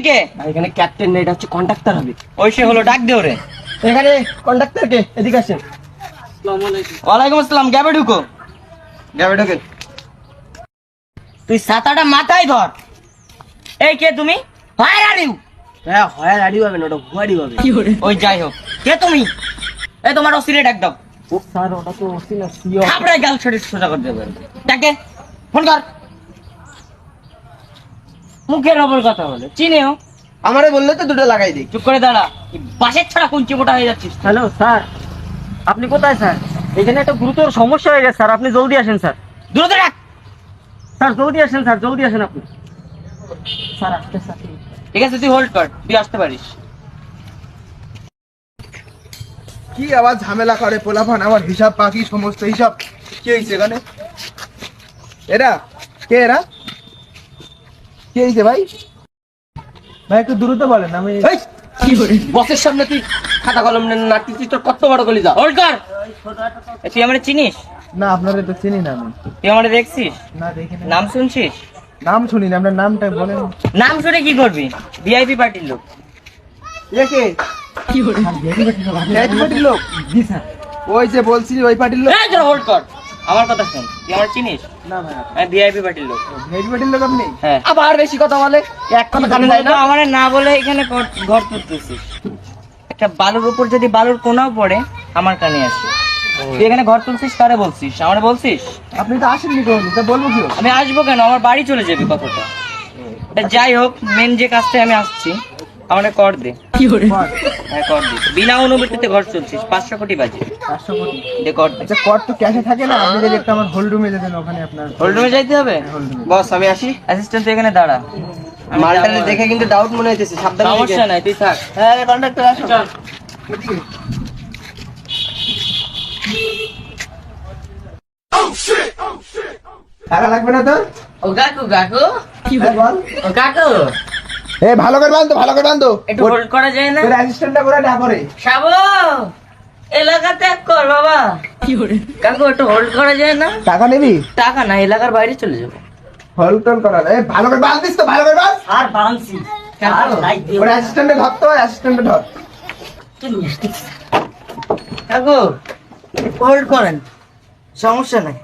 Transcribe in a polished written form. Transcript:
কে? এখানে ক্যাপ্টেন না, এটা হচ্ছে কন্ডাক্টর হবে। ওই সে হলো, ডাক দে ওরে। এখানে কন্ডাক্টর কে? এদিকে আসেন। ওয়ালাইকুম আসসালাম। গ্যাবে ঢুকো, গ্যাবে ঢুকে। তুই ছাতাটা মাথায় ধর। এই কে তুমি? Hi are you? হ্যাঁ, হয় রাডি হবে না, ওটা হুয়াডি হবে। ওই যাই হোক, কে তুমি? এই তোমার অসিরে ডাক দাও। ও স্যার, ওটা তো ওসি না, সিও। খাবড়ায় গাল ছড়ে সোজা করে দেবে। ডাকে, ফোন কর। মুখের ওপর কথা বলে, চিনিও? আমারে বললে তো দুটো লাগাই দিই। চুপ করে দাঁড়া। এই বাসের ছাড়া কুঞ্চি মোটা হয়ে যাচ্ছিস। হ্যালো স্যার, আপনি কোথায় স্যার? এখানে একটা গুরুতর সমস্যা হয়ে গেছে স্যার, আপনি জলদি আসেন স্যার। দ্রুত ডাক। স্যার জলদি আসেন স্যার, জলদি আসেন আপনি। স্যার আসতে স্যার। ঠিক আছে, তুই হোল্ড কর, তুই আসতে পারিস। কি আবার ঝামেলা করে পোলাপান, আমার হিসাব বাকি সমস্ত হিসাব। কি হয়েছে এখানে? এরা কে? এরা কি হয়েছে ভাই? ভাই একটু দ্রুত বলেন। আমি কি করে বসের সামনে তুই খাতা কলম নাটকি, তোর কত বড় গলি যা। হোল্ড কর। তুই আমারে চিনিস? না, আপনাদের তো চিনি না আমি। তুই আমারে দেখছিস? না, দেখি না। নাম শুনছিস? নাম শুনি না, আপনার নামটা বলেন। নাম শুনে কি করবি? ভিআইপি পার্টির লোক। এ কে? কি করে ভিআইপি পার্টির লোক? জি স্যার। ওই যে বলছি ওই পার্টির লোক। এই তোরা হোল্ড কর, আমার কথা শোন। তুই আমার চিনিস? না ভাই, আমি ভিআইপি পার্টির লোক। ভিআইপি পার্টির লোক আপনি? হ্যাঁ। আবার বেশি কথা বলে, এক কথা কানে যায় না। আমারে না বলে এখানে ঘর তুলতেছিস। একটা বালুর উপর যদি বালুর কোনাও পড়ে, আমার কানে আসে। তুই এখানে ঘর তুলছিস, কারে বলছিস? আমারে বলছিস? আপনি তো আসেননি কোনোদিন, তা বলবো কি? আমি আসবো কেন? আমার বাড়ি চলে যাবে কথাটা। যাই হোক, মেন যে কাজটায় আমি আসছি, আমারে কর দে। কি করে হ্যাঁ, কর দে। বিনা অনুমতিতে ঘর চলছিস, 500 কোটি বাজে। 500 কোটি? দে, কর দে। আচ্ছা, কর তো ক্যাশে থাকে না? আপনি যদি একটা আমার হোল্ড রুমে যেতেন, ওখানে আপনার হোল্ড রুমে যাইতে হবে? বস, আমি আসি। অ্যাসিস্ট্যান্ট তুই এখানে দাঁড়া। আমি মালটারে যাবো। দেখে কিন্তু ডাউট মনে হইতেছে, সাবধানে সমস্যা নাই, তুই থাক। হ্যাঁ কন্ডাক্টর আসো। চল। টাকা লাগবে না তোর? ও কাকু, কাকু, হ্যাঁ, বল। ও কাকু, এ ভালো করে বান্ধো, ভালো করে বান্ধো। একটু হোল্ড করা যায় না? তোর অ্যাসিস্ট্যান্টটা করে না করে। সাবু, এলাকা ত্যাগ কর বাবা। কি করে কাকু, একটু হোল্ড করা যায় না? টাকা নিবি? টাকা না, এলাকার বাইরে চলে যাবো। হোল্ড টোল করা। এ ভালো করে বাঁধতিস তো, ভালো করে বাঁধ। আর বাংসি ওর অ্যাসিস্ট্যান্টে ধর তো, অ্যাসিস্ট্যান্টে ধর। কাকু, হোল্ড করেন, সমস্যা নাই।